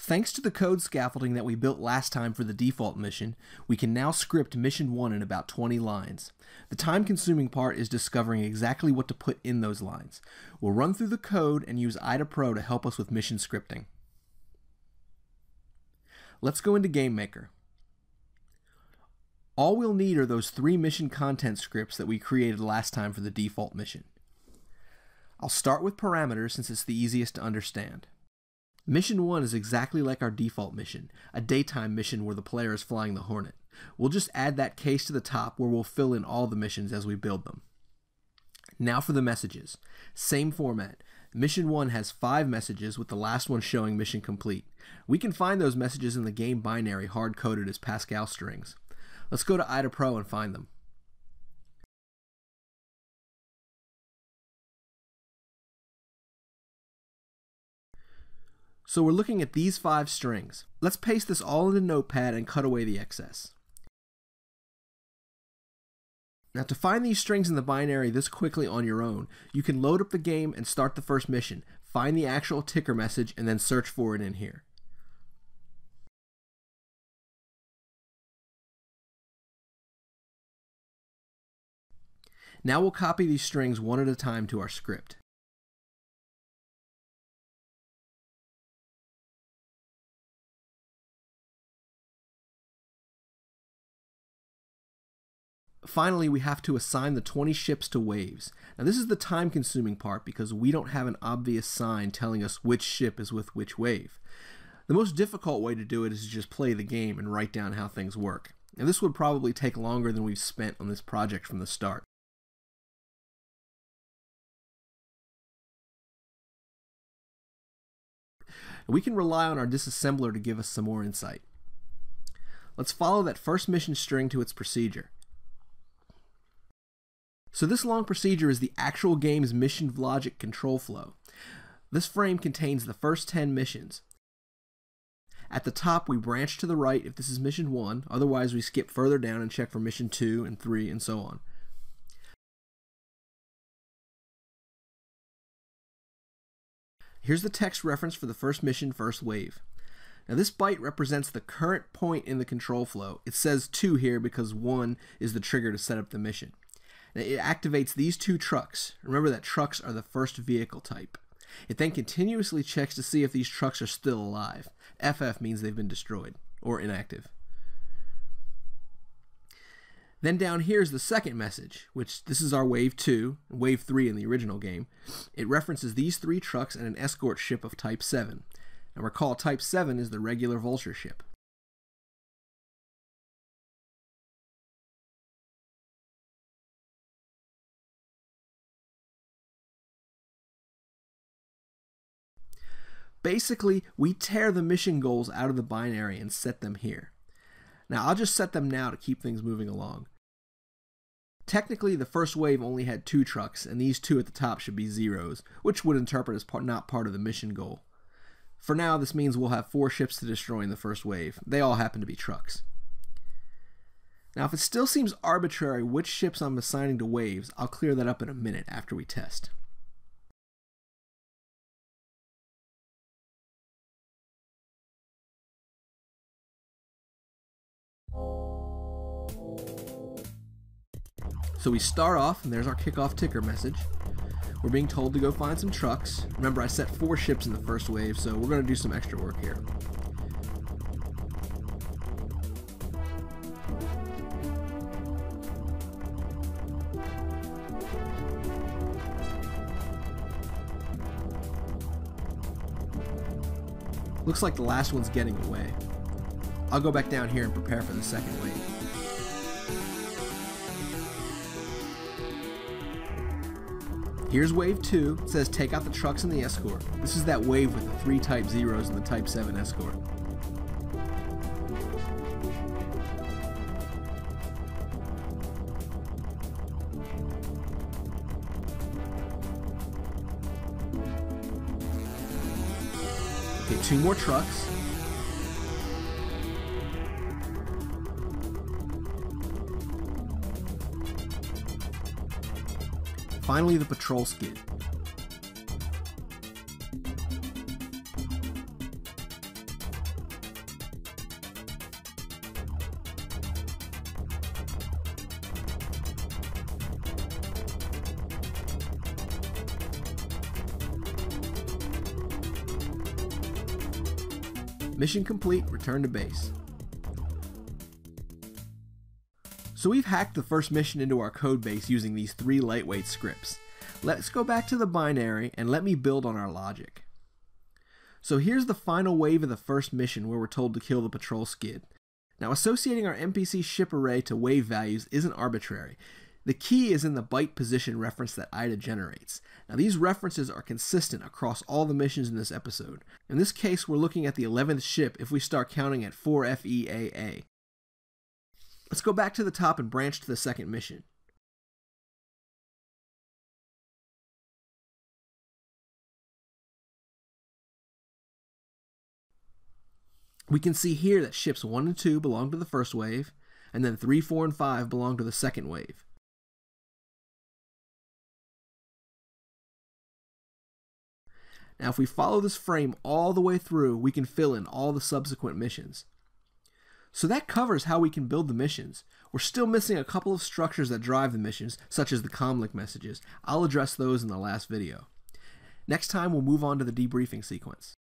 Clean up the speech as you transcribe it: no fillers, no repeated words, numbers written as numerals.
Thanks to the code scaffolding that we built last time for the default mission, we can now script Mission 1 in about 20 lines. The time-consuming part is discovering exactly what to put in those lines. We'll run through the code and use IDA Pro to help us with mission scripting. Let's go into GameMaker. All we'll need are those 3 mission content scripts that we created last time for the default mission. I'll start with parameters since it's the easiest to understand. Mission 1 is exactly like our default mission, a daytime mission where the player is flying the Hornet. We'll just add that case to the top where we'll fill in all the missions as we build them. Now for the messages. Same format. Mission 1 has 5 messages with the last one showing mission complete. We can find those messages in the game binary hard-coded as Pascal strings. Let's go to IDA Pro and find them. So we're looking at these 5 strings. Let's paste this all into Notepad and cut away the excess. Now to find these strings in the binary this quickly on your own, you can load up the game and start the first mission, find the actual ticker message, and then search for it in here. Now we'll copy these strings one at a time to our script. Finally, we have to assign the 20 ships to waves. Now this is the time-consuming part because we don't have an obvious sign telling us which ship is with which wave. The most difficult way to do it is to just play the game and write down how things work. Now this would probably take longer than we've spent on this project from the start. We can rely on our disassembler to give us some more insight. Let's follow that first mission string to its procedure. So this long procedure is the actual game's mission logic control flow. This frame contains the first 10 missions. At the top, we branch to the right if this is mission 1, otherwise we skip further down and check for mission 2 and 3 and so on. Here's the text reference for the first mission, first wave. Now this byte represents the current point in the control flow. It says 2 here because 1 is the trigger to set up the mission. Now it activates these 2 trucks. Remember that trucks are the first vehicle type. It then continuously checks to see if these trucks are still alive. FF means they've been destroyed or inactive. Then down here is the second message, which this is our wave 2, wave 3 in the original game. It references these 3 trucks and an escort ship of type 7. And recall type 7 is the regular Vulture ship. Basically, we tear the mission goals out of the binary and set them here. Now, I'll just set them now to keep things moving along. Technically, the first wave only had 2 trucks, and these 2 at the top should be zeros, which would interpret as not part of the mission goal. For now, this means we'll have 4 ships to destroy in the first wave. They all happen to be trucks. Now, if it still seems arbitrary which ships I'm assigning to waves, I'll clear that up in a minute after we test. So we start off, and there's our kickoff ticker message. We're being told to go find some trucks. Remember, I set 4 ships in the first wave, so we're going to do some extra work here. Looks like the last one's getting away. I'll go back down here and prepare for the second wave. Here's wave 2. It says take out the trucks and the escort. This is that wave with the 3 type zeros and the type 7 escort. Okay, 2 more trucks. Finally, the patrol skid. Mission complete, return to base. So we've hacked the first mission into our code base using these 3 lightweight scripts. Let's go back to the binary and let me build on our logic. So here's the final wave of the first mission where we're told to kill the patrol skid. Now associating our NPC ship array to wave values isn't arbitrary. The key is in the byte position reference that IDA generates. Now these references are consistent across all the missions in this episode. In this case we're looking at the 11th ship if we start counting at 4FEAA. Let's go back to the top and branch to the second mission. We can see here that ships 1 and 2 belong to the first wave, and then 3, 4, and 5 belong to the second wave. Now if we follow this frame all the way through, we can fill in all the subsequent missions. So that covers how we can build the missions. We're still missing a couple of structures that drive the missions, such as the comlink messages. I'll address those in the last video. Next time we'll move on to the debriefing sequence.